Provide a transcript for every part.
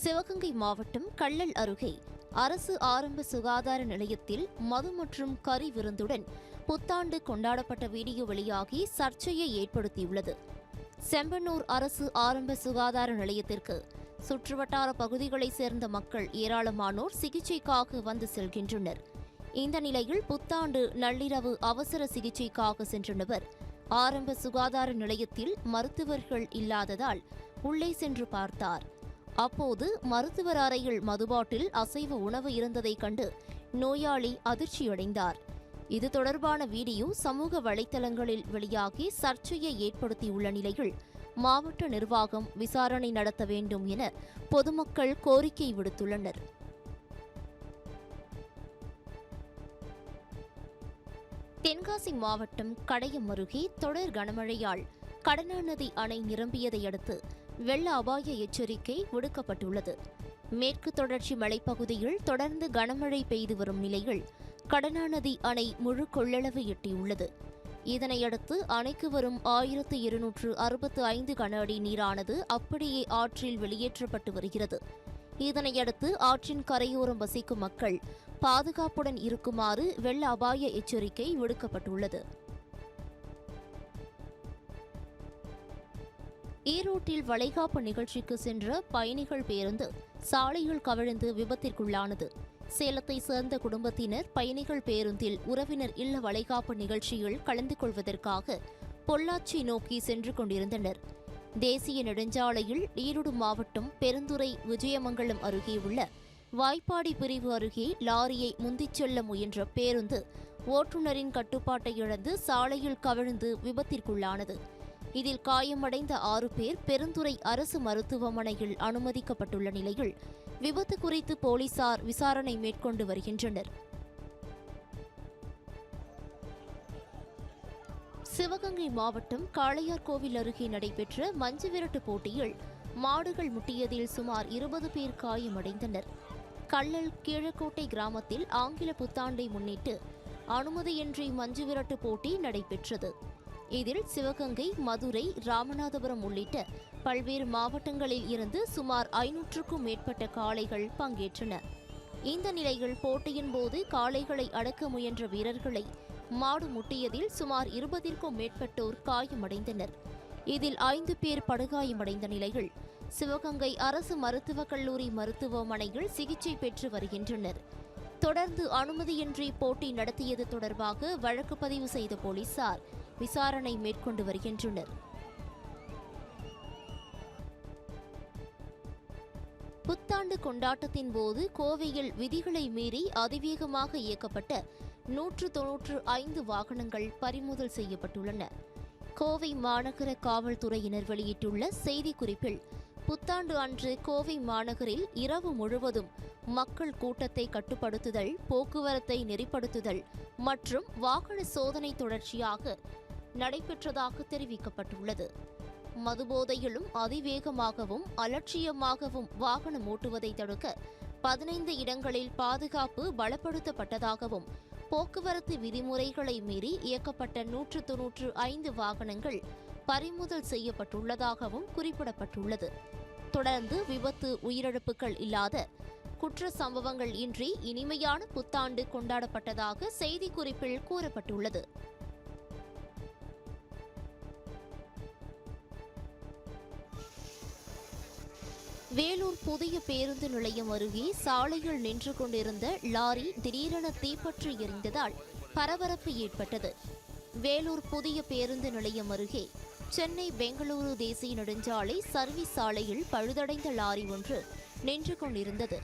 சிவகங்கை மாவட்டம் கள்ளல் அருகே அரசு ஆரம்ப சுகாதார நிலையத்தில் மது மற்றும் கறி விருந்துடன் புத்தாண்டு கொண்டாடப்பட்ட வீடியோ வெளியாகி சர்ச்சையை ஏற்படுத்தியுள்ளது. செம்பனூர் அரசு ஆரம்ப சுகாதார நிலையத்திற்கு சுற்றுவட்டார பகுதிகளைச் சேர்ந்த மக்கள் ஏராளமானோர் சிகிச்சைக்காக வந்து செல்கின்றனர். இந்த நிலையில் புத்தாண்டு நள்ளிரவு அவசர சிகிச்சைக்காக சென்ற நபர் ஆரம்ப சுகாதார நிலையத்தில் மருத்துவர்கள் இல்லாததால் உள்ளே சென்று பார்த்தார். அப்போது மருத்துவர் அறையில் மதுபாட்டில் அசைவ உணவு இருந்ததைக் கண்டு நோயாளி அதிர்ச்சியடைந்தார். இது தொடர்பான வீடியோ சமூக வலைதளங்களில் வெளியாகி சர்ச்சையை ஏற்படுத்தியுள்ள நிலையில் மாவட்ட நிர்வாகம் விசாரணை நடத்த வேண்டும் என பொதுமக்கள் கோரிக்கை விடுத்துள்ளனர். தென்காசி மாவட்டம் கடையம் அருகே தொடர் கனமழையால் கடனா நதி அணை நிரம்பியதை அடுத்து வெள்ள அபாய எச்சரிக்கை விடுக்கப்பட்டுள்ளது. மேற்கு தொடர்ச்சி மலைப்பகுதியில் தொடர்ந்து கனமழை பெய்து வரும் நிலையில் கடனா நதி அணை முழு கொள்ளளவு எட்டியுள்ளது. இதனையடுத்து அணைக்கு வரும் 1265 கன அடி நீரானது அப்படியே ஆற்றில் வெளியேற்றப்பட்டு வருகிறது. இதனையடுத்து ஆற்றின் கரையோரம் வசிக்கும் மக்கள் பாதுகாப்புடன் இருக்குமாறு வெள்ள அபாய எச்சரிக்கை விடுக்கப்பட்டுள்ளது. ஈரோட்டில் வளைகாப்பு நிகழ்ச்சிக்கு சென்ற பயணிகள் பேருந்து சாலையில் கவிழ்ந்து விபத்திற்குள்ளானது. சேலத்தை சேர்ந்த குடும்பத்தினர் பயணிகள் பேருந்தில் உறவினர் இல்ல வளைகாப்பு நிகழ்ச்சியில் கலந்து கொள்வதற்காக பொள்ளாச்சி நோக்கி சென்று கொண்டிருந்தனர். தேசிய நெடுஞ்சாலையில் ஈரோடு மாவட்டம் பெருந்துறை விஜயமங்கலம் அருகே உள்ள வாய்ப்பாடி பிரிவு அருகே லாரியை முந்திச் செல்ல முயன்ற பேருந்து ஓட்டுநரின் கட்டுப்பாட்டை இழந்து சாலையில் கவிழ்ந்து விபத்திற்குள்ளானது. இதில் காயமடைந்த 6 பேர் பெருந்துறை அரசு மருத்துவமனையில் அனுமதிக்கப்பட்டுள்ள நிலையில் விபத்து குறித்து போலீசார் விசாரணை மேற்கொண்டு வருகின்றனர். சிவகங்கை மாவட்டம் காளையார்கோவில் அருகே நடைபெற்ற மஞ்சு விரட்டு போட்டியில் மாடுகள் முட்டியதில் சுமார் 20 பேர் காயமடைந்தனர். கள்ளல் கீழக்கோட்டை கிராமத்தில் ஆங்கில புத்தாண்டை முன்னிட்டு அனுமதியின்றி மஞ்சு விரட்டு போட்டி நடைபெற்றது. இதில் சிவகங்கை, மதுரை, ராமநாதபுரம் உள்ளிட்ட பல்வேறு மாவட்டங்களில் இருந்து சுமார் 500க்கும் மேற்பட்ட காளைகள் பங்கேற்றன. இந்த நிலையில் போட்டியின் போது காளைகளை அடக்க முயன்ற வீரர்களை மாடு முட்டியதில் சுமார் 20ற்கும் மேற்பட்டோர் காயமடைந்தனர். இதில் 5 பேர் படுகாயமடைந்த நிலையில் சிவகங்கை அரசு மருத்துவக் கல்லூரி மருத்துவமனையில் சிகிச்சை பெற்று வருகின்றனர். தொடர்ந்து அனுமதியின்றி போட்டி நடத்தியது தொடர்பாக வழக்கு பதிவு செய்த போலீசார் விசாரணை மேற்கொண்டு வருகின்றனர். புத்தாண்டு கொண்டாட்டத்தின் போது கோவையில் விதிகளை மீறி அதிவேகமாக இயக்கப்பட்ட 195 வாகனங்கள் பறிமுதல் செய்யப்பட்டுள்ளன. கோவை மாநகர காவல்துறையினர் வெளியிட்டுள்ள செய்திக்குறிப்பில் புத்தாண்டு அன்று கோவை மாநகரில் இரவு முழுவதும் மக்கள் கூட்டத்தை கட்டுப்படுத்துதல், போக்குவரத்தை நெறிப்படுத்துதல் மற்றும் வாகன சோதனை தொடர்ச்சியாக நடைபெற்றதாக தெரிவிக்கப்பட்டுள்ளது. மதுபோதையிலும் அதிவேகமாகவும் அலட்சியமாகவும் வாகனம் ஓட்டுவதை தடுக்க 15 இடங்களில் பாதுகாப்பு பலப்படுத்தப்பட்டதாகவும் போக்குவரத்து விதிமுறைகளை மீறி இயக்கப்பட்ட 195 வாகனங்கள் பறிமுதல் செய்யப்பட்டுள்ளதாகவும் குறிப்பிடப்பட்டுள்ளது. தொடர்ந்து விபத்து, உயிரிழப்புகள் இல்லாத குற்ற சம்பவங்கள் இன்றி இனிமையான புத்தாண்டு கொண்டாடப்பட்டதாக செய்திக்குறிப்பில் கூறப்பட்டுள்ளது. வேலூர் புதிய பேருந்து நிலையம் அருகே சாலையில் நின்று கொண்டிருந்த லாரி திடீரென தீப்பற்றி எரிந்ததால் பரபரப்பு ஏற்பட்டது. வேலூர் புதிய பேருந்து நிலையம் அருகே சென்னை பெங்களூரு தேசிய நெடுஞ்சாலை சர்வீஸ் சாலையில் பழுதடைந்த லாரி ஒன்று நின்று கொண்டிருந்தது.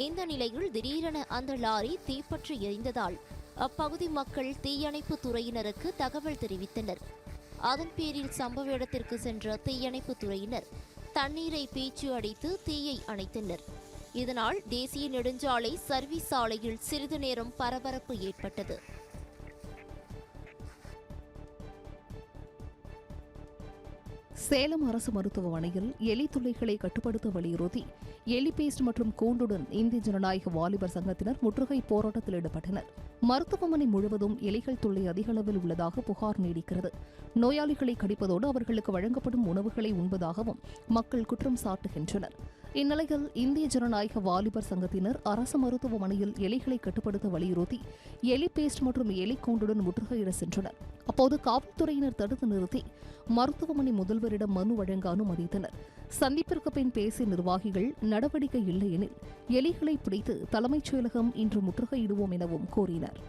இந்த நிலையில் திடீரென அந்த லாரி தீப்பற்றி எரிந்ததால் அப்பகுதி மக்கள் தீயணைப்பு துறையினருக்கு தகவல் தெரிவித்தனர். அதன் பேரில் சம்பவ இடத்திற்கு சென்ற தீயணைப்பு துறையினர் தண்ணீரை பீச்சு அடித்து தீயை அணைத்தனர். இதனால் தேசிய நெடுஞ்சாலை சர்வீஸ் சாலையில் சிறிது நேரம் பரபரப்பு ஏற்பட்டது. சேலம் அரசு மருத்துவமனையில் எலி தொல்லைகளை கட்டுப்படுத்த வலியுறுத்தி எலி பேஸ்ட் மற்றும் கூண்டுடன் இந்திய ஜனநாயக வாலிபர் சங்கத்தினர் முற்றுகை போராட்டத்தில் ஈடுபட்டனர். மருத்துவமனை முழுவதும் எலிகள் தொல்லை அதிக அளவில் உள்ளதாக புகார் நீடிக்கிறது. நோயாளிகளை கடிப்பதோடு அவர்களுக்கு வழங்கப்படும் உணவுகளை உண்பதாகவும் மக்கள் குற்றம் சாட்டுகின்றனர். இந்நிலையில் இந்திய ஜனநாயக வாலிபர் சங்கத்தினர் அரசு மருத்துவமனையில் எலிகளை கட்டுப்படுத்த வலியுறுத்தி எலி பேஸ்ட் மற்றும் எலி கூண்டுடன் முற்றுகையிட சென்றனர். அப்போது காவல்துறையினர் தடுத்து நிறுத்தி மருத்துவமனை முதல்வரிடம் மனு வழங்க அனுமதித்தனர். சந்திப்பிற்கு பின் பேசிய நிர்வாகிகள், நடவடிக்கை இல்லையெனில் எலிகளை பிடித்து தலைமைச் செயலகம் இன்று முற்றுகையிடுவோம் எனவும் கூறினர்.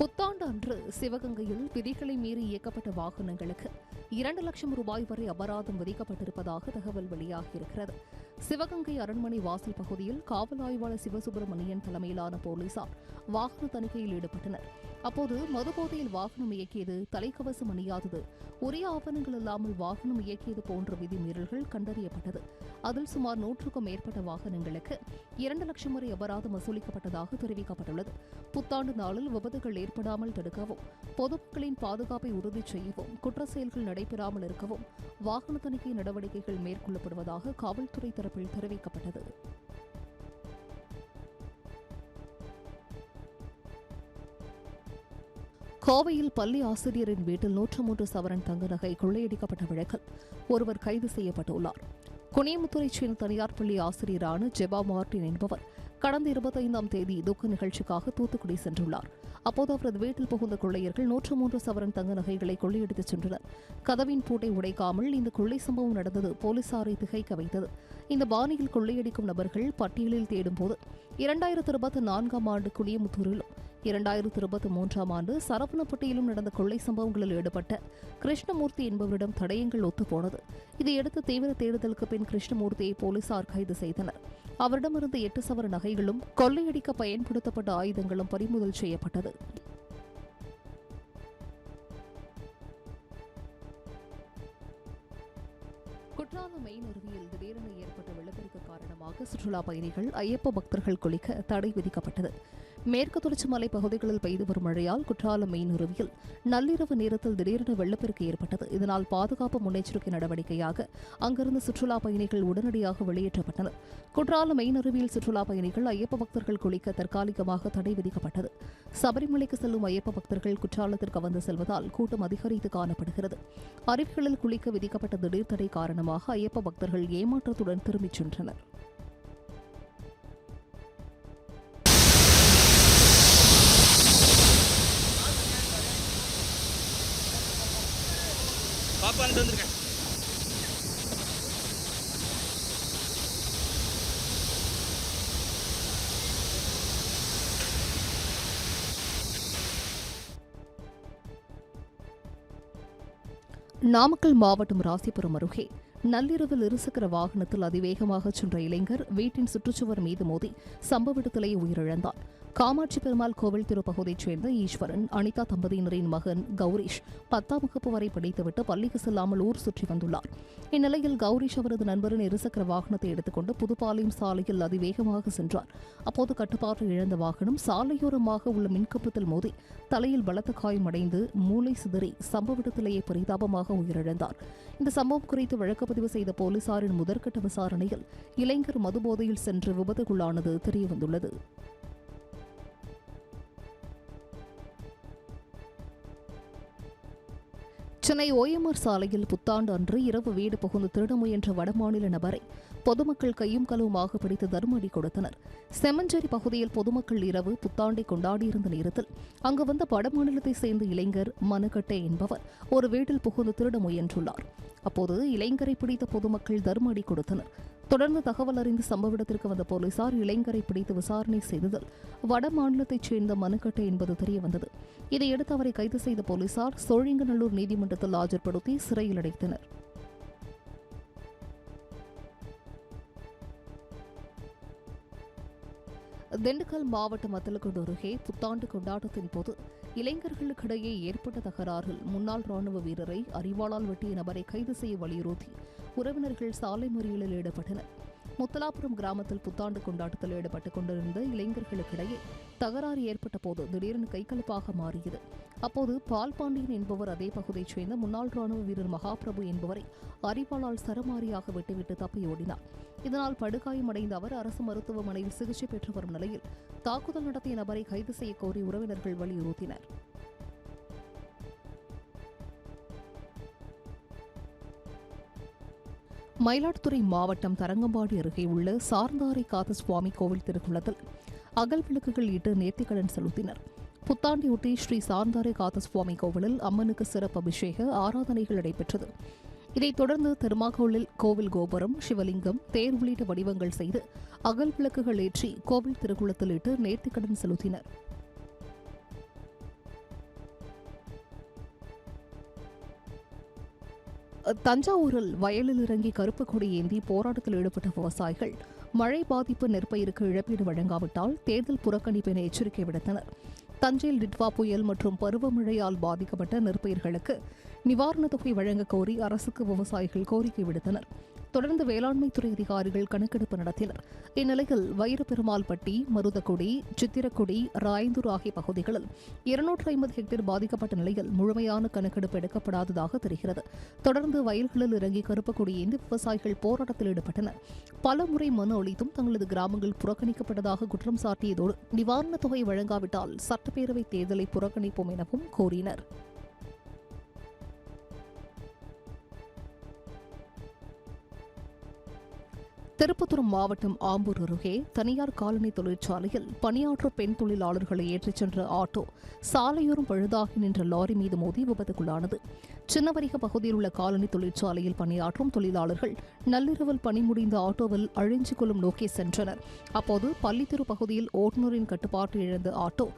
புத்தாண்டு அன்று சிவகங்கையில் விதிகளை மீறி இயக்கப்பட்ட வாகனங்களுக்கு 2 லட்சம் ரூபாய் வரை அபராதம் விதிக்கப்பட்டிருப்பதாக தகவல் வெளியாகியிருக்கிறது. சிவகங்கை அரண்மனை வாசல் பகுதியில் காவல் ஆய்வாளர் சிவசுப்பிரமணியன் தலைமையிலான போலீசார் வாகன தணிக்கையில் ஈடுபட்டனர். அப்போது மதுபோதையில் வாகனம் இயக்கியது, தலைக்கவசம் அணியாதது, உரிய ஆவணங்கள் இல்லாமல் வாகனம் இயக்கியது போன்ற விதிமீறல்கள் கண்டறியப்பட்டது. அதில் சுமார் 100க்கும் மேற்பட்ட வாகனங்களுக்கு 2 லட்சம் வரை அபராதம் வசூலிக்கப்பட்டதாக தெரிவிக்கப்பட்டுள்ளது. புத்தாண்டு நாளில் விபத்துகள் ஏற்படாமல் தடுக்கவும், பொதுமக்களின் பாதுகாப்பை உறுதி செய்யவும், குற்ற செயல்கள் நடைபெறாமல் இருக்கவும் வாகன தணிக்கை நடவடிக்கைகள் மேற்கொள்ளப்படுவதாக காவல்துறை தரப்பில் தெரிவிக்கப்பட்டது. கோவையில் பள்ளி ஆசிரியரின் வீட்டில் 103 சவரன் தங்க நகை கொள்ளையடிக்கப்பட்ட வழக்கில் ஒருவர் கைது செய்யப்பட்டுள்ளார். குனியமுத்தூரைச் சேர்ந்த தனியார் பள்ளி ஆசிரியரான ஜெபா மார்டின் என்பவர் கடந்த 25ஆம் தேதி துக்க நிகழ்ச்சிக்காக தூத்துக்குடி சென்றுள்ளார். அப்போது அவரது வீட்டில் புகுந்த கொள்ளையர்கள் 103 சவரன் தங்க நகைகளை கொள்ளையடித்துச் சென்றனர். கதவின் பூட்டை உடைக்காமல் இந்த கொள்ளை சம்பவம் நடந்தது போலீசாரை திகைக்க வைத்தது. இந்த பாணியில் கொள்ளையடிக்கும் நபர்கள் பட்டியலில் தேடும்போது 2024ஆம் ஆண்டு குனியமுத்தூரிலும் 2023ஆம் ஆண்டு சரவணப்பட்டியிலும் நடந்த கொள்ளை சம்பவங்களில் ஈடுபட்ட கிருஷ்ணமூர்த்தி என்பவரிடம் தடயங்கள் ஒத்துப்போனது. இதையடுத்து தீவிர தேடுதலுக்கு பின் கிருஷ்ணமூர்த்தியை போலீசார் கைது செய்தனர். அவரிடமிருந்து 8 சவர நகைகளும் கொள்ளையடிக்க பயன்படுத்தப்பட்ட ஆயுதங்களும் பறிமுதல் செய்யப்பட்டது. குற்றாலம் மெயின் அருவியில் திடீரென ஏற்பட்ட வெள்ளப்பெருக்கு காரணமாக சுற்றுலா பயணிகள், ஐயப்ப பக்தர்கள் குளிக்க தடை விதிக்கப்பட்டது. மேற்கு தொடர்ச்சி மலை பகுதிகளில் பெய்து வரும் மழையால் குற்றாலம் மெயின் அருவியில் நள்ளிரவு நேரத்தில் திடீரென வெள்ளப்பெருக்கு ஏற்பட்டது. இதனால் பாதுகாப்பு முன்னெச்சரிக்கை நடவடிக்கையாக அங்கிருந்து சுற்றுலா பயணிகள் உடனடியாக வெளியேற்றப்பட்டனர். குற்றாலம் மெயின் அருவியில் சுற்றுலா பயணிகள், ஐயப்ப பக்தர்கள் குளிக்க தற்காலிகமாக தடை விதிக்கப்பட்டது. சபரிமலைக்கு செல்லும் ஐயப்ப பக்தர்கள் குற்றாலத்திற்கு வந்து செல்வதால் கூட்டம் அதிகரித்து காணப்படுகிறது. அருவிகளில் குளிக்க விதிக்கப்பட்ட திடீர் தடை காரணமாக ஐயப்ப பக்தர்கள் ஏமாற்றத்துடன் திரும்பிச் சென்றனர். நாமக்கல் மாவட்டம் ராசிபுரம் அருகே நள்ளிரவில் இருசக்கர வாகனத்தில் அதிவேகமாக சென்ற இளைஞர் வீட்டின் சுற்றுச்சுவர் மீது மோதி சம்பவ இடத்திலேயே உயிரிழந்தார். காமாட்சி பெருமாள் கோவில் தெரு பகுதியைச் சேர்ந்த ஈஸ்வரன், அனிதா தம்பதியினரின் மகன் கௌரீஷ் 10ஆம் வகுப்பு வரை படித்துவிட்டு பள்ளிக்கு செல்லாமல் ஊர் சுற்றி வந்துள்ளார். இந்நிலையில் கௌரீஷ் அவரது நண்பரின் இருசக்கர வாகனத்தை எடுத்துக்கொண்டு புதுப்பாளையம் சாலையில் அதிவேகமாக சென்றார். அப்போது கட்டுப்பாட்டை இழந்த வாகனம் சாலையோரமாக உள்ள மின்கம்பத்தில் மோதி தலையில் பலத்த காயமடைந்து மூளை சிதறி சம்பவ இடத்திலேயே பரிதாபமாக உயிரிழந்தார். இந்த சம்பவம் குறித்து வழக்குப்பதிவு செய்த போலீசாரின் முதற்கட்ட விசாரணையில் இளைஞர் மதுபோதையில் சென்று விபத்துக்குள்ளானது தெரியவந்துள்ளது. சென்னை OMR சாலையில் புத்தாண்டு அன்று இரவு வீடு புகுந்து திருட முயன்ற வடமாநில நபரை பொதுமக்கள் கையும் களவுமாக பிடித்து தர்மடி கொடுத்தனர். செம்மஞ்சேரி பகுதியில் பொதுமக்கள் இரவு புத்தாண்டை கொண்டாடியிருந்த நேரத்தில் அங்கு வந்த வடமாநிலத்தை சேர்ந்த இளைஞர் மனக்கட்டே என்பவர் ஒரு வீட்டில் புகுந்து திருட முயன்றுள்ளார். அப்போது இளைஞரை பிடித்த பொதுமக்கள் தர்மடி கொடுத்தனர். தொடர்ந்து தகவல் அறிந்து சம்பவ இடத்திற்கு வந்த போலீசார் இளைஞரை பிடித்து விசாரணை செய்ததில் வட மாநிலத்தைச் சேர்ந்த மனுக்கட்டை என்பது தெரியவந்தது. இதையடுத்து அவரை கைது செய்த போலீசார் சோழிங்கநல்லூர் நீதிமன்றத்தில் ஆஜர்படுத்தி சிறையில் அடைத்தனர். திண்டுக்கல் மாவட்டம் மத்தலக்குண்டு அருகே புத்தாண்டு கொண்டாட்டத்தின் போது இளைஞர்களுக்கிடையே ஏற்பட்ட தகராறில் முன்னாள் ராணுவ வீரரை அரிவாளால் வெட்டிய நபரை கைது செய்ய வலியுறுத்தி உறவினர்கள் சாலை மறியலில் ஈடுபட்டனர். முத்தலாபுரம் கிராமத்தில் புத்தாண்டு கொண்டாட்டத்தில் ஈடுபட்டுக் கொண்டிருந்த இளைஞர்களுக்கிடையே தகராறு ஏற்பட்ட போது திடீரென கைகலப்பாக மாறியது. அப்போது பால்பாண்டியன் என்பவர் அதே பகுதியைச் சேர்ந்த முன்னாள் ராணுவ வீரர் மகாபிரபு என்பவரை அரிவாளால் சரமாரியாக விட்டுவிட்டு தப்பியோடினார். இதனால் படுகாயமடைந்த அவர் அரசு மருத்துவமனையில் சிகிச்சை பெற்று வரும் நிலையில் தாக்குதல் நடத்திய நபரை கைது செய்ய கோரி உறவினர்கள் வலியுறுத்தினர். மயிலாடுதுறை மாவட்டம் தரங்கம்பாடி அருகே உள்ள சார்ந்தாரை காத்த சுவாமி கோவில் திருக்குளத்தில் அகல் விளக்குகள் இட்டு நேர்த்திக்கடன் செலுத்தினர். புத்தாண்டியொட்டி ஸ்ரீ சார்ந்தாரை காத்த சுவாமி கோவிலில் அம்மனுக்கு சிறப்பு அபிஷேக ஆராதனைகள் நடைபெற்றது. இதைத் தொடர்ந்து திருமாகோளில் கோவில் கோபுரம், சிவலிங்கம், தேர் உள்ளிட்ட வடிவங்கள் செய்து அகல் விளக்குகள் ஏற்றி கோவில் திருக்குளத்தில் இட்டு நேர்த்திக்கடன் செலுத்தினர். தஞ்சாவூரில் வயலில் இறங்கி கருப்பு கொடி ஏந்தி போராட்டத்தில் ஈடுபட்ட விவசாயிகள் மழை பாதிப்பு நெற்பயிருக்கு இழப்பீடு வழங்காவிட்டால் தேர்தல் புறக்கணிப்பு என எச்சரிக்கை விடுத்தனர். தஞ்சையில் டிட்வா புயல் மற்றும் பருவமழையால் பாதிக்கப்பட்ட நெற்பயிர்களுக்கு நிவாரணத் தொகை வழங்கக் கோரி அரசுக்கு விவசாயிகள் கோரிக்கை விடுத்தனர். தொடர்ந்து வேளாண்மைத்துறை அதிகாரிகள் கணக்கெடுப்பு நடத்தினர். இந்நிலையில் வைரப்பெருமாள்பட்டி, மருதக்குடி, சித்திரக்குடி, ராயந்தூர் ஆகிய பகுதிகளில் 250 ஹெக்டேர் பாதிக்கப்பட்ட நிலையில் முழுமையான கணக்கெடுப்பு எடுக்கப்படாததாக தெரிகிறது. தொடர்ந்து வயல்களில் இறங்கி கருப்பு கொடி ஏந்தி விவசாயிகள் போராட்டத்தில் ஈடுபட்டனர். பல முறை மனு அளித்தும் தங்களது கிராமங்கள் புறக்கணிக்கப்பட்டதாக குற்றம் சாட்டியதோடு நிவாரணத் தொகை வழங்காவிட்டால் சட்டப்பேரவைத் தேர்தலை புறக்கணிப்போம் எனவும் கோரினர். திருப்பத்தூர் மாவட்டம் ஆம்பூர் அருகே தனியார் காலனி தொழிற்சாலையில் பணியாற்றும் பெண் தொழிலாளர்களை ஏற்றிச் சென்ற ஆட்டோ சாலையோரம் பழுதாகி நின்ற லாரி மீது மோதி விபத்துக்குள்ளானது. சின்னவரிக பகுதியில் உள்ள காலனி தொழிற்சாலையில் பணியாற்றும் தொழிலாளர்கள் நள்ளிரவில் பணி முடிந்த ஆட்டோவில் அழிஞ்சிக்கொள்ளும் நோக்கி சென்றனர். அப்போது பள்ளித்தெரு பகுதியில் ஓட்டுநரின் கட்டுப்பாட்டு இழந்த ஆட்டோ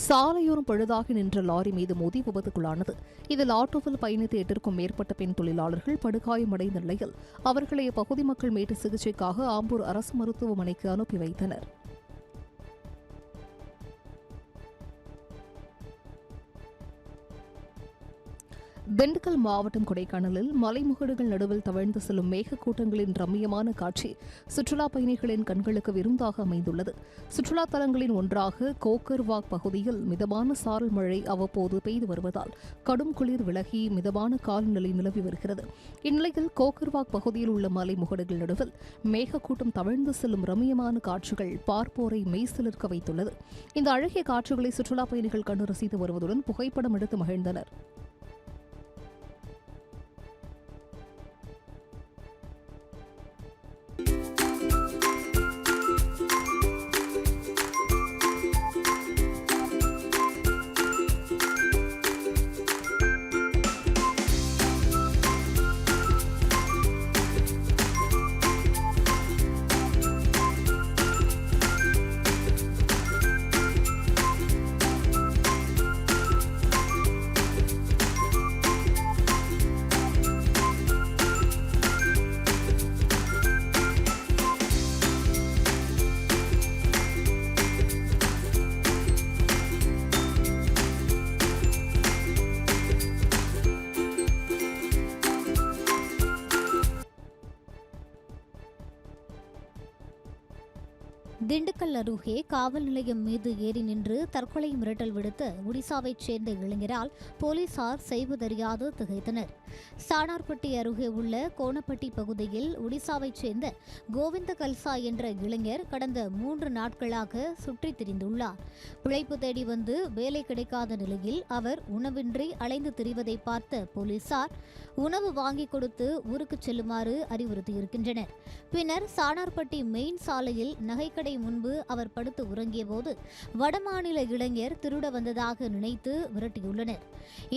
சாலையோரம் பழுதாகி நின்ற லாரி மீது மோதி விபத்துக்குள்ளானது. இதில் ஆட்டோவில் பயணித்த 8க்கும் மேற்பட்ட பெண் தொழிலாளர்கள் படுகாயமடைந்த நிலையில் அவர்களை அப்பகுதி மக்கள் மீட்டு சிகிச்சைக்காக ஆம்பூர் அரசு மருத்துவமனைக்கு அனுப்பி வைத்தனர். திண்டுக்கல் மாவட்டம் கொடைக்கானலில் மலைமுகடுகள் நடுவில் தவழ்ந்து செல்லும் மேகக்கூட்டங்களின் ரம்மியமான காட்சி சுற்றுலா பயணிகளின் கண்களுக்கு விருந்தாக அமைந்துள்ளது. சுற்றுலா தலங்களின் ஒன்றாக கோக்கர்வாக் பகுதியில் மிதமான சாரல் மழை அவ்வப்போது பெய்து வருவதால் கடும் குளிர் விலகி மிதமான காலநிலை நிலவி வருகிறது. இந்நிலையில் கோக்கர்வாக் பகுதியில் உள்ள மலைமுகடுகள் நடுவில் மேகக்கூட்டம் தவழ்ந்து செல்லும் ரம்மியமான காட்சிகள் பார்ப்போரை மெய்சிலிர்க்க வைத்துள்ளது. இந்த அழகிய காட்சிகளை சுற்றுலா பயணிகள் கண்டு ரசித்து வருவதுடன் புகைப்படம் எடுத்து மகிழ்ந்தனர். திண்டுக்கல் அருகே காவல் நிலையம் மீது ஏறி நின்று தற்கொலை மிரட்டல் விடுத்த ஒடிசாவைச் சேர்ந்த இளைஞரால் போலீசார் செய்வதறியாது திகைத்தனர். சானார்பட்டி அருகே உள்ள கோணப்பட்டி பகுதியில் ஒடிசாவைச் சேர்ந்த கோவிந்த கல்சா என்ற இளைஞர் கடந்த 3 நாட்களாக சுற்றித் திரிந்துள்ளார். பிழைப்பு தேடி வந்து வேலை கிடைக்காத நிலையில் அவர் உணவின்றி அலைந்து திரிவதை பார்த்த போலீசார் உணவு வாங்கி கொடுத்து ஊருக்கு செல்லுமாறு அறிவுறுத்தியிருக்கின்றனர். பின்னர் சானார்பட்டி மெயின் சாலையில் நகைக்கடை முன்பு அவர் படுத்து உறங்கிய போது வடமாநில இளைஞர் திருட வந்ததாக நினைத்து விரட்டியுள்ளனர்.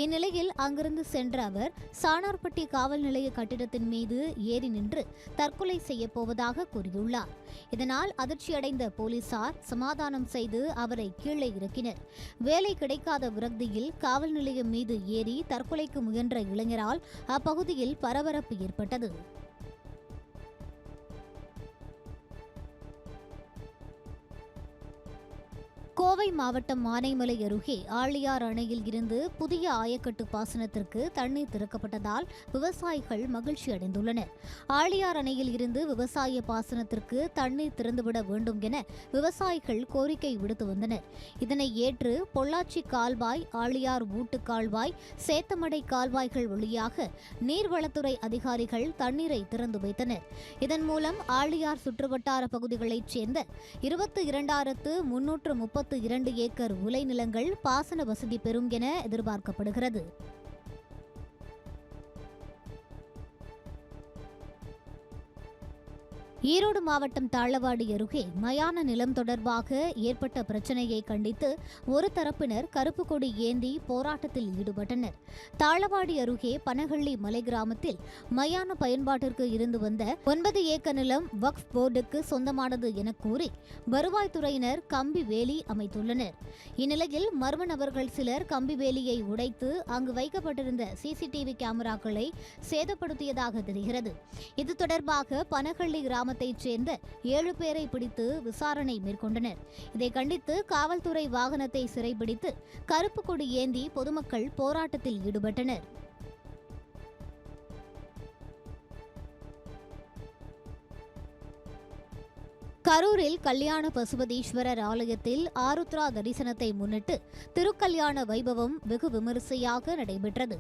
இந்நிலையில் அங்கிருந்து சென்ற அவர் சானார்பட்டி காவல் நிலைய கட்டிடத்தின் மீது ஏறி நின்று தற்கொலை செய்ய போவதாக கூறியுள்ளார். இதனால் அதிர்ச்சியடைந்த போலீசார் சமாதானம் செய்து அவரை கீழே இறக்கினர். வேலை கிடைக்காத விரக்தியில் காவல் நிலையம் மீது ஏறி தற்கொலைக்கு முயன்ற இளைஞரால் அப்பகுதியில் பரபரப்பு ஏற்பட்டது. கோவை மாவட்டம் ஆனைமலை அருகே ஆழியார் அணையில் இருந்து புதிய ஆயக்கட்டு பாசனத்திற்கு தண்ணீர் திறக்கப்பட்டதால் விவசாயிகள் மகிழ்ச்சி அடைந்துள்ளனர். ஆழியார் அணையில் இருந்து விவசாய பாசனத்திற்கு தண்ணீர் திறந்துவிட வேண்டும் என விவசாயிகள் கோரிக்கை விடுத்து வந்தனர். இதனை ஏற்று பொள்ளாச்சி கால்வாய், ஆழியார் ஊட்டு கால்வாய், சேத்தமடை கால்வாய்கள் வழியாக நீர்வளத்துறை அதிகாரிகள் தண்ணீரை திறந்து வைத்தனர். இதன் மூலம் ஆழியார் சுற்றுவட்டார பகுதிகளைச் சேர்ந்த 22,332 ஏக்கர் விளைநிலங்கள் பாசன வசதி பெறும் என எதிர்பார்க்கப்படுகிறது. ஈரோடு மாவட்டம் தாளவாடி அருகே மயான நிலம் தொடர்பாக ஏற்பட்ட பிரச்சனையை கண்டித்து ஒரு தரப்பினர் கருப்பு கொடி ஏந்தி போராட்டத்தில் ஈடுபட்டனர். தாளவாடி அருகே பனகள்ளி மலை கிராமத்தில் மயான பயன்பாட்டிற்கு இருந்து வந்த 9 ஏக்கர் நிலம் வக்ஃப் போர்டுக்கு சொந்தமானது என கூறி வருவாய்த்துறையினர் கம்பி வேலி அமைத்துள்ளனர். இந்நிலையில் மர்ம நபர்கள் சிலர் கம்பி வேலியை உடைத்து அங்கு வைக்கப்பட்டிருந்த சிசிடிவி கேமராக்களை சேதப்படுத்தியதாக தெரிகிறது. இது தொடர்பாக பனகள்ளி கிராமத்தைச் சேர்ந்த 7 பேரை பிடித்து விசாரணை மேற்கொண்டனர். இதை கண்டித்து காவல்துறை வாகனத்தை சிறைபிடித்து கருப்பு கொடி ஏந்தி பொதுமக்கள் போராட்டத்தில் ஈடுபட்டனர். கரூரில் கல்யாண பசுபதீஸ்வரர் ஆலயத்தில் ஆருத்ரா தரிசனத்தை முன்னிட்டு திருக்கல்யாண வைபவம் வெகு விமரிசையாக நடைபெற்றது.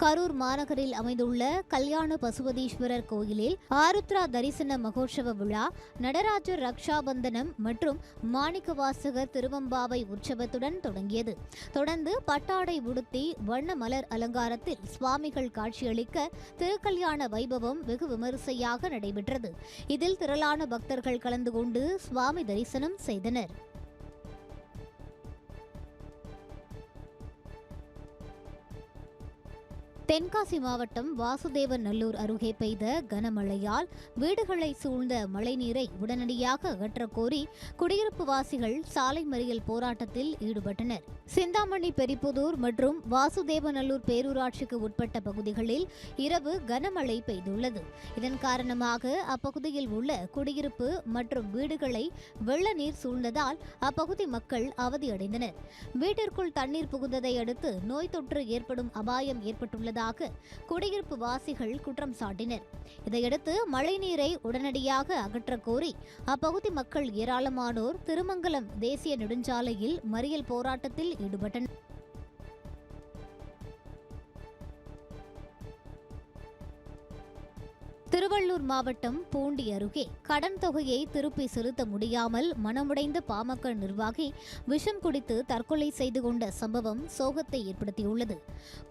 கரூர் மாநகரில் அமைந்துள்ள கல்யாண பசுபதீஸ்வரர் கோயிலில் ஆருத்ரா தரிசன மகோற்சவ விழா நடராஜர் ரக்ஷாபந்தனம் மற்றும் மாணிக்கவாசகர் திருவம்பாவை உற்சவத்துடன் தொடங்கியது. தொடர்ந்து பட்டாடை உடுத்தி வண்ண மலர் அலங்காரத்தில் சுவாமிகள் காட்சியளிக்க திருக்கல்யாண வைபவம் வெகு விமரிசையாக நடைபெற்றது. இதில் திரளான பக்தர்கள் கலந்து கொண்டு சுவாமி தரிசனம் செய்தனர். தென்காசி மாவட்டம் வாசுதேவநல்லூர் அருகே பெய்த கனமழையால் வீடுகளை சூழ்ந்த மழைநீரை உடனடியாக அகற்றக் கோரி குடியிருப்பு வாசிகள் சாலை மறியல் போராட்டத்தில் ஈடுபட்டனர். சிந்தாமணி பெரிப்புதூர் மற்றும் வாசுதேவநல்லூர் பேரூராட்சிக்கு உட்பட்ட பகுதிகளில் இரவு கனமழை பெய்துள்ளது. இதன் காரணமாக அப்பகுதியில் உள்ள குடியிருப்பு மற்றும் வீடுகளை வெள்ள நீர் சூழ்ந்ததால் அப்பகுதி மக்கள் அவதியடைந்தனர். வீட்டிற்குள் தண்ணீர் புகுந்ததை அடுத்து நோய் தொற்று ஏற்படும் அபாயம் ஏற்பட்டுள்ளது குடியிருப்பு வாசிகள் குற்றம் சாட்டினர். இதையடுத்து மழைநீரை உடனடியாக அகற்றக் கோரி அப்பகுதி மக்கள் ஏராளமானோர் திருமங்கலம் தேசிய நெடுஞ்சாலையில் மறியல் போராட்டத்தில் ஈடுபட்டனர். திருவள்ளூர் மாவட்டம் பூண்டி அருகே கடன் தொகையை திருப்பி செலுத்த முடியாமல் மனமுடைந்த பாமக நிர்வாகி விஷம் குடித்து தற்கொலை செய்து கொண்ட சம்பவம் சோகத்தை ஏற்படுத்தியுள்ளது.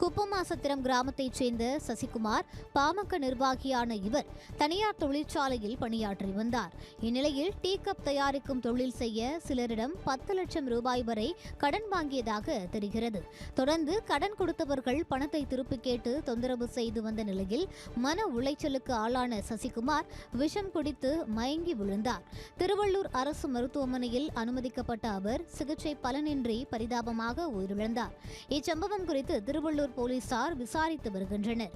குப்பமாசத்திரம் கிராமத்தைச் சேர்ந்த சசிகுமார் பாமக நிர்வாகியான இவர் தனியார் தொழிற்சாலையில் பணியாற்றி வந்தார். இந்நிலையில் டீ கப் தயாரிக்கும் தொழில் செய்ய சிலரிடம் 10 லட்சம் ரூபாய் வரை கடன் வாங்கியதாக தெரிகிறது. தொடர்ந்து கடன் கொடுத்தவர்கள் பணத்தை திருப்பி கேட்டு தொந்தரவு செய்து வந்த நிலையில் மன உளைச்சலுக்கு ஆளான சசிகுமார் விஷம் குடித்து மயங்கி விழுந்தார். திருவள்ளூர் அரசு மருத்துவமனையில் அனுமதிக்கப்பட்ட அவர் சிகிச்சை பலனின்றி பரிதாபமாக உயிரிழந்தார். இச்சம்பவம் குறித்து திருவள்ளூர் போலீசார் விசாரித்து வருகின்றனர்.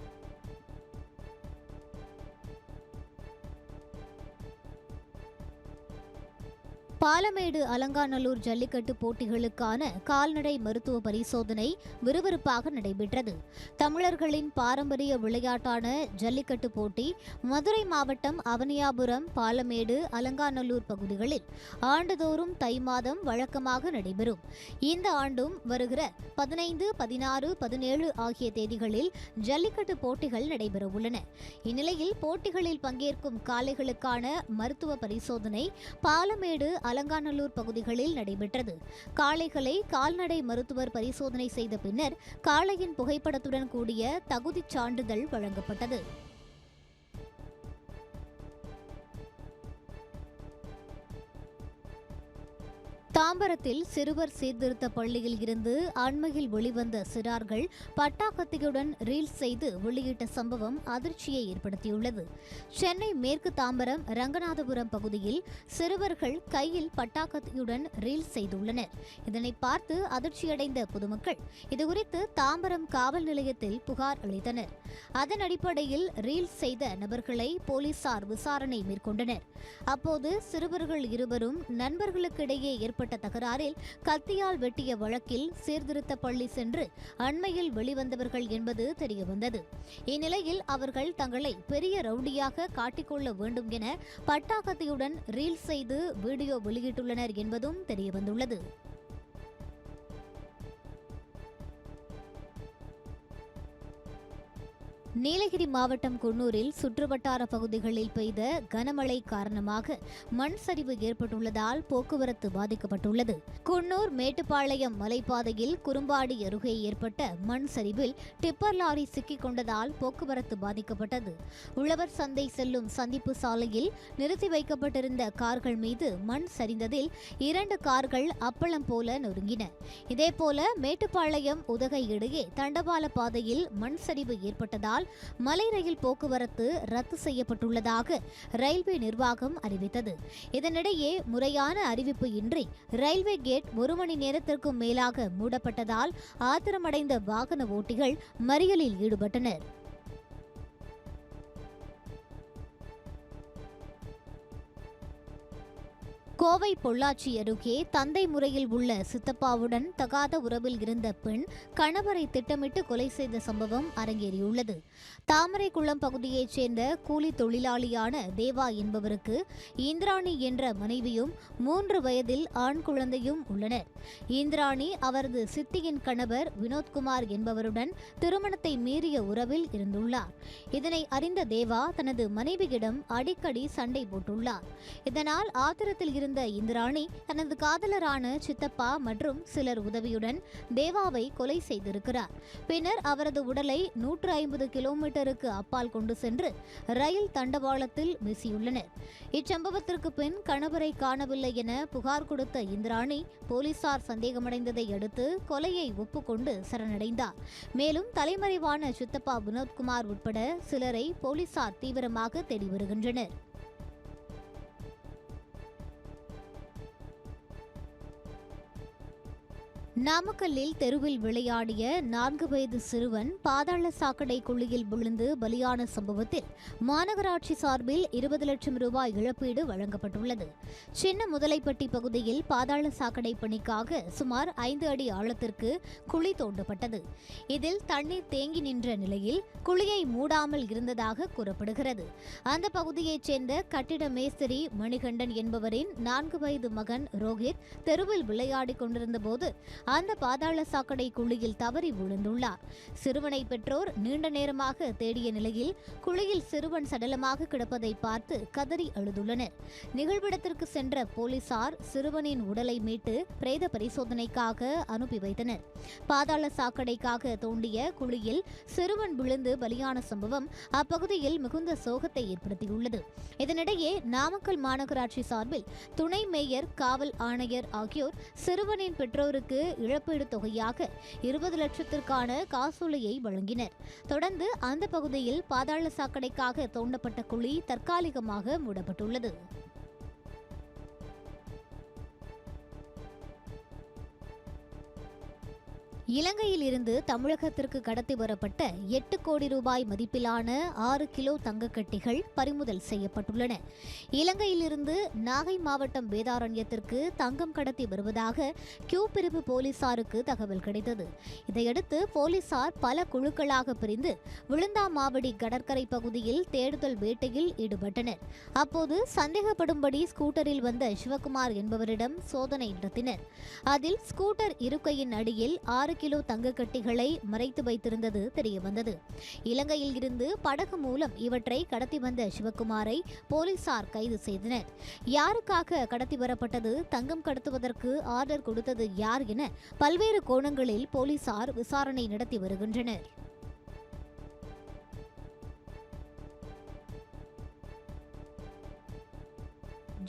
பாலமேடு அலங்காநல்லூர் ஜல்லிக்கட்டு போட்டிகளுக்கான கால்நடை மருத்துவ பரிசோதனை விறுவிறுப்பாக நடைபெற்றது. தமிழர்களின் பாரம்பரிய விளையாட்டான ஜல்லிக்கட்டு போட்டி மதுரை மாவட்டம் அவனியாபுரம், பாலமேடு, அலங்காநல்லூர் பகுதிகளில் ஆண்டுதோறும் தை மாதம் வழக்கமாக நடைபெறும். இந்த ஆண்டும் வருகிற 15, 16, 17 ஆகிய தேதிகளில் ஜல்லிக்கட்டு போட்டிகள் நடைபெறவுள்ளன. இந்நிலையில் போட்டிகளில் பங்கேற்கும் காளைகளுக்கான மருத்துவ பரிசோதனை பாலமேடு, அலங்காநல்லூர் பகுதிகளில் நடைபெற்றது. காளைகளை கால்நடை மருத்துவர் பரிசோதனை செய்த பின்னர் காளையின் புகைப்படத்துடன் கூடிய தகுதிச் சான்றிதழ் வழங்கப்பட்டது. தாம்பரத்தில் சிறுவர் சீர்திருத்த பள்ளியில் இருந்து அண்மையில் வெளிவந்த சிறார்கள் பட்டாக்கத்தியுடன் ரீல்ஸ் செய்து வெளியிட்ட சம்பவம் அதிர்ச்சியை ஏற்படுத்தியுள்ளது. சென்னை மேற்கு தாம்பரம் ரங்கநாதபுரம் பகுதியில் சிறுவர்கள் கையில் பட்டாக்கத்தியுடன் ரீல்ஸ் செய்துள்ளனர். இதனை பார்த்து அதிர்ச்சியடைந்த பொதுமக்கள் இதுகுறித்து தாம்பரம் காவல் நிலையத்தில் புகார் அளித்தனர். அதன் அடிப்படையில் ரீல்ஸ் செய்த நபர்களை போலீசார் விசாரணை மேற்கொண்டனர். அப்போது சிறுவர்கள் இருவரும் நண்பர்களுக்கிடையே ஏற்பட்ட தகராறில் கத்தியால் வெட்டிய வழக்கில் சீர்திருத்த பள்ளி சென்று அண்மையில் வெளிவந்தவர்கள் என்பது தெரியவந்தது. இந்நிலையில் அவர்கள் தங்களை பெரிய ரவுடியாக காட்டிக்கொள்ள வேண்டும் என பட்டாக்கத்தியுடன் ரீல்ஸ் செய்து வீடியோ வெளியிட்டுள்ளனர் என்பதும் தெரியவந்துள்ளது. நீலகிரி மாவட்டம் குன்னூரில் சுற்றுவட்டார பகுதிகளில் பெய்த கனமழை காரணமாக மண் சரிவு ஏற்பட்டுள்ளதால் போக்குவரத்து பாதிக்கப்பட்டுள்ளது. குன்னூர் மேட்டுப்பாளையம் மலைப்பாதையில் குறும்பாடி அருகே ஏற்பட்ட மண் சரிவில் டிப்பர் லாரி சிக்கிக் கொண்டதால் போக்குவரத்து பாதிக்கப்பட்டது. உழவர் சந்தை செல்லும் சந்திப்பு சாலையில் நிறுத்தி வைக்கப்பட்டிருந்த கார்கள் மீது மண் சரிந்ததில் 2 கார்கள் அப்பளம் போல நொறுங்கின. இதேபோல மேட்டுப்பாளையம் உதகை இடையே தண்டவாள பாதையில் மண் சரிவு ஏற்பட்டதால் மலை ரயில் போக்குவரத்து ரத்து செய்யப்பட்டுள்ளதாக ரயில்வே நிர்வாகம் அறிவித்தது. இதனிடையே முறையான அறிவிப்பு இன்றி ரயில்வே கேட் 1 மணி நேரத்திற்கும் மேலாக மூடப்பட்டதால் ஆத்திரமடைந்த வாகன ஓட்டிகள் மறியலில் ஈடுபட்டனர். கோவை பொள்ளாச்சி அருகே தந்தை முறையில் உள்ள சித்தப்பாவுடன் தகாத உறவில் இருந்த பெண் கணவரை திட்டமிட்டு கொலை செய்த சம்பவம் அரங்கேறியுள்ளது. தாமரைக்குளம் பகுதியைச் சேர்ந்த கூலி தொழிலாளியான தேவா என்பவருக்கு இந்திராணி என்ற மனைவியும் 3 வயதில் ஆண் குழந்தையும் உள்ளனர். இந்திராணி அவரது சித்தியின் கணவர் வினோத்குமார் என்பவருடன் திருமணத்தை மீறிய உறவில் இருந்துள்ளார். இதனை அறிந்த தேவா தனது மனைவியிடம் அடிக்கடி சண்டை போட்டுள்ளார். இதனால் ஆத்திரத்தில் இருந்த இந்திராணி தனது காதலரான சித்தப்பா மற்றும் சிலர் உதவியுடன் தேவாவை கொலை செய்திருக்கிறார். பின்னர் அவரது உடலை 150 கிலோமீட்டருக்கு அப்பால் கொண்டு சென்று ரயில் தண்டவாளத்தில் வீசியுள்ளனர். இச்சம்பவத்திற்கு பின் கணவரை காணவில்லை என புகார் கொடுத்த இந்திராணி போலீசார் சந்தேகமடைந்ததை அடுத்து கொலையை ஒப்புக்கொண்டு சரணடைந்தார். மேலும் தலைமறைவான சித்தப்பா வினோத்குமார் உட்பட சிலரை போலீசார் தீவிரமாக தேடி வருகின்றனர். நாமக்கல்லில் தெருவில் விளையாடிய 4 வயது சிறுவன் பாதாள சாக்கடை குழியில் விழுந்து பலியான சம்பவத்தில் மாநகராட்சி சார்பில் 20 லட்சம் ரூபாய் இழப்பீடு வழங்கப்பட்டுள்ளது. சின்ன முதலைப்பட்டி பகுதியில் பாதாள சாக்கடை பணிக்காக சுமார் 5 அடி ஆழத்திற்கு குழி தோண்டப்பட்டது. இதில் தண்ணீர் தேங்கி நின்ற நிலையில் குழியை மூடாமல் இருந்ததாக கூறப்படுகிறது. அந்த பகுதியைச் சேர்ந்த கட்டிட மேஸ்திரி மணிகண்டன் என்பவரின் 4 வயது மகன் ரோஹித் தெருவில் விளையாடிக் கொண்டிருந்த போது அந்த பாதாள சாக்கடை குழியில் தவறி விழுந்துள்ளார். சிறுவனை பெற்றோர் நீண்ட நேரமாக தேடிய நிலையில் குழியில் சிறுவன் சடலமாக கிடப்பதை பார்த்து கதறி அழுதுள்ளனர். நிகழ்விடத்திற்கு சென்ற போலீசார் சிறுவனின் உடலை மீட்டு பிரேத பரிசோதனைக்காக அனுப்பி வைத்தனர். பாதாள சாக்கடைக்காக தோண்டிய குழியில் சிறுவன் விழுந்து பலியான சம்பவம் அப்பகுதியில் மிகுந்த சோகத்தை ஏற்படுத்தியுள்ளது. இதனிடையே நாமக்கல் மாநகராட்சி சார்பில் துணை மேயர், காவல் ஆணையர் ஆகியோர் சிறுவனின் பெற்றோருக்கு இழப்பீடு தொகையாக 20 லட்சத்திற்கான காசோலையை வழங்கினர். தொடர்ந்து அந்த பகுதியில் பாதாள சாக்கடைக்காக தோண்டப்பட்ட குழி தற்காலிகமாக மூடப்பட்டுள்ளது. இலங்கையில் இருந்து தமிழகத்திற்கு கடத்தி வரப்பட்ட 8 கோடி ரூபாய் மதிப்பிலான 6 கிலோ தங்கக்கட்டிகள் பறிமுதல் செய்யப்பட்டுள்ளன. இலங்கையிலிருந்து நாகை மாவட்டம் வேதாரண்யத்திற்கு தங்கம் கடத்தி வருவதாக கியூ பிரிவு போலீசாருக்கு தகவல் கிடைத்தது. இதையடுத்து போலீசார் பல குழுக்களாக பிரிந்து விழுந்தாமாவடி கடற்கரை பகுதியில் தேடுதல் வேட்டையில் ஈடுபட்டனர். அப்போது சந்தேகப்படும்படி ஸ்கூட்டரில் வந்த சிவகுமார் என்பவரிடம் சோதனை நடத்தினர். அதில் ஸ்கூட்டர் இருக்கையின் அடியில் 6 கிலோ தங்கக்கட்டிகளை மறைத்து வைத்திருந்தது தெரியவந்தது. இலங்கையில் இருந்து படகு மூலம் இவற்றை கடத்தி வந்த சிவகுமாரை போலீசார் கைது செய்தனர். யாருக்காக கடத்தி வரப்பட்டது, தங்கம் கடத்துவதற்கு ஆர்டர் கொடுத்தது யார் என பல்வேறு கோணங்களில் போலீசார் விசாரணை நடத்தி வருகின்றனர்.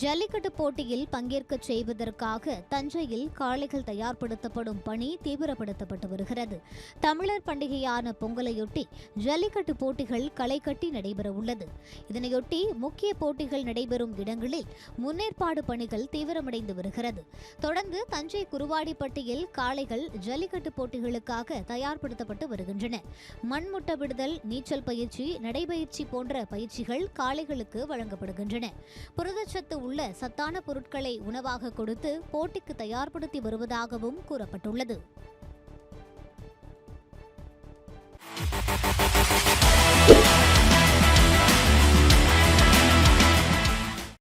ஜல்லிக்கட்டு போட்டியில் பங்கேற்க செய்வதற்காக தஞ்சையில் காளைகள் தயார்படுத்தப்படும் பணி தீவிரப்படுத்தப்பட்டு வருகிறது. தமிழர் பண்டிகையான பொங்கலையொட்டி ஜல்லிக்கட்டு போட்டிகள் களை கட்டி நடைபெறவுள்ளது. இதனையொட்டி முக்கிய போட்டிகள் நடைபெறும் இடங்களில் முன்னேற்பாடு பணிகள் தீவிரமடைந்து வருகிறது. தொடர்ந்து தஞ்சை குருவாடிப்பட்டியில் காளைகள் ஜல்லிக்கட்டு போட்டிகளுக்காக தயார்படுத்தப்பட்டு வருகின்றன. மண்முட்ட விடுதல், நீச்சல் பயிற்சி, நடைபயிற்சி போன்ற பயிற்சிகள் காளைகளுக்கு வழங்கப்படுகின்றன. புரதச்சத்து உள்ள சத்தான பொருட்களை உணவாக கொடுத்து போட்டிக்கு தயார்படுத்தி வருவதாகவும் கூறப்பட்டுள்ளது.